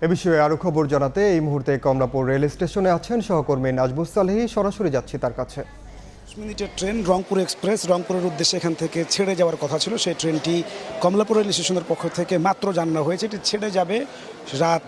এ বিষয়ে আরও খবর জানাতে এই মুহূর্তে কমলাপুর রেল স্টেশনে আছেন সহকর্মী নাজবুস সালেহী। সরাসরি যাচ্ছি তার কাছে। 10 মিনিটের ট্রেন রংপুর এক্সপ্রেস রংপুরের উদ্দেশ্যে এখান থেকে ছেড়ে যাওয়ার কথা ছিল। সেই ট্রেনটি কমলাপুর রেল স্টেশনের পক্ষ থেকে মাত্র জানানো হয়েছে এটি ছেড়ে যাবে রাত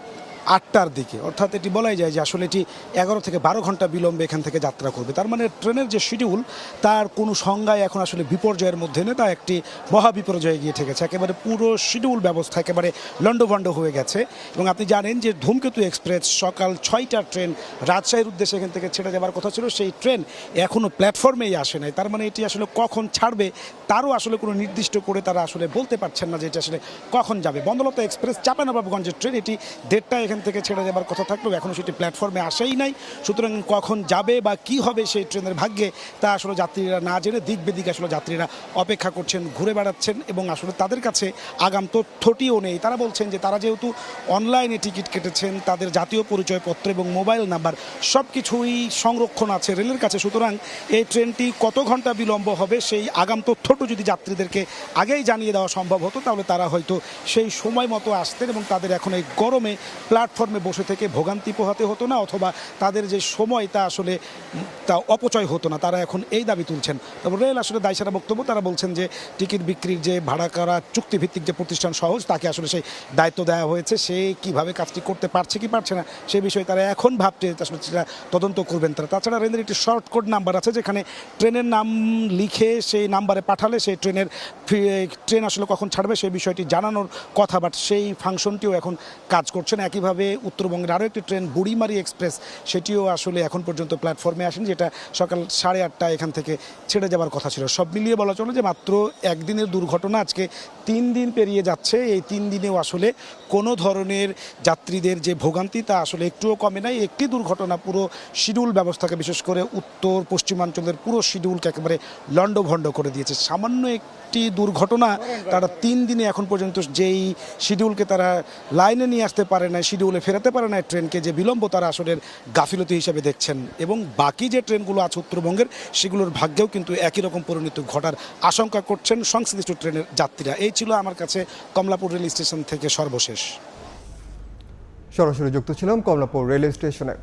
8টার দিকে। অর্থাৎ এটি বলাই যায় যে আসলে এটি 11 থেকে 12 ঘন্টা বিলম্বে এখান থেকে যাত্রা করবে। তার মানে ট্রেনের যে শিডিউল তার কোনো সংজ্ঞায় এখন আসলে বিপর্যয়ের মধ্যে নেই, তা একটি মহা বিপর্যয়ে গিয়ে ঠেকেছে। একেবারে পুরো শিডিউল ব্যবস্থা একেবারে লন্ডভন্ড হয়ে গেছে। এবং আপনি জানেন যে ধূমকেতু এক্সপ্রেস সকাল 6টার ট্রেন রাজশাহীর উদ্দেশ্যে এখান থেকে ছেড়ে যাওয়ার কথা ছিল, সেই ট্রেন এখনও প্ল্যাটফর্মেই আসে নাই। তার মানে এটি আসলে কখন ছাড়বে তারও আসলে কোনো নির্দিষ্ট করে তারা আসলে বলতে পারছেন না যে এটি আসলে কখন যাবে। বন্দলতা এক্সপ্রেস চাঁপাইনবাবগঞ্জের ট্রেন, এটি 1:30টায় এখান থেকে ছেড়ে যাবার কথা থাকলেও এখনও সেটি প্ল্যাটফর্মে আসেই নাই। সুতরাং কখন যাবে বা কি হবে সেই ট্রেনের ভাগ্যে তা আসলে যাত্রীরা না জেনে দিক বেদিক আসলে যাত্রীরা অপেক্ষা করছেন, ঘুরে বেড়াচ্ছেন এবং আসলে তাদের কাছে আগাম তথ্যটিও নেই। তারা বলছেন যে তারা যেহেতু অনলাইনে টিকিট কেটেছেন, তাদের জাতীয় পরিচয়পত্র এবং মোবাইল নাম্বার সব কিছুই সংরক্ষণ আছে রেলের কাছে। সুতরাং এই ট্রেনটি কত ঘন্টা বিলম্ব হবে সেই আগাম তথ্যটি যদি যাত্রীদেরকে আগেই জানিয়ে দেওয়া সম্ভব হতো তাহলে তারা হয়তো সেই সময় মতো আসতেন এবং তাদের এখন এই গরমে প্ল্যাটফর্মে বসে থেকে ভোগান্তি পোহাতে হতো না, অথবা তাদের যে সময় তা আসলে তা অপচয় হতো না। তারা এখন এই দাবি তুলছেন। তবে রেল আসলে দায়সারা বক্তব্য, তারা বলছেন যে টিকিট বিক্রির যে ভাড়া করা চুক্তিভিত্তিক যে প্রতিষ্ঠান সহজ তাকে আসলে সেই দায়িত্ব দেওয়া হয়েছে, সে কিভাবে কাজটি করতে পারছে কি পারছে না সে বিষয়ে তারা এখন ভাবতে আসলে সেটা তদন্ত করবেন তারা। তাছাড়া রেলের একটি শর্ট কোড নাম্বার আছে যেখানে ট্রেনের নাম লিখে সেই নাম্বারে পাঠালে সেই ট্রেন আসলে কখন ছাড়বে সেই বিষয়টি জানানোর কথা, বাট সেই ফাংশনটিও এখন কাজ করছে না। একইভাবে উত্তরবঙ্গের আরও একটি ট্রেন বুড়িমারি এক্সপ্রেস, সেটিও আসলে এখন পর্যন্ত প্ল্যাটফর্মে আসেনি, যেটা সকাল 8:30টায় এখান থেকে ছেড়ে যাওয়ার কথা ছিল। সব মিলিয়ে বলা চলে যে মাত্র একদিনের দুর্ঘটনা আজকে 3 দিন পেরিয়ে যাচ্ছে। এই 3 দিনেও আসলে কোনো ধরনের যাত্রীদের যে ভোগান্তি তা আসলে একটুও কমে নাই। একটি দুর্ঘটনা পুরো শিডিউল ব্যবস্থাকে, বিশেষ করে উত্তর পশ্চিমাঞ্চলের পুরো শিডিউলকে একেবারে লণ্ডভণ্ড করে দিয়েছে। সামান্য একটি দুর্ঘটনা তারা 3 দিনে এখন পর্যন্ত যেই শিডিউলকে তারা লাইনে নিয়ে আসতে পারে না, শিডিউলে ফেরাতে পারে না ট্রেনকে, যে বিলম্ব তারা আসলে গাফিলতি হিসেবে দেখছেন। এবং বাকি যে ট্রেনগুলো আছে উত্তরবঙ্গের সেগুলোর ভাগ্যেও কিন্তু একই রকম পরিণতি ঘটার আশঙ্কা করছেন সংশ্লিষ্ট ট্রেনের যাত্রীরা। এই ছিল আমার কাছে কমলাপুর রেল স্টেশন থেকে সর্বশেষ। সরাসরি যুক্ত ছিলাম কমলাপুর রেল স্টেশনে।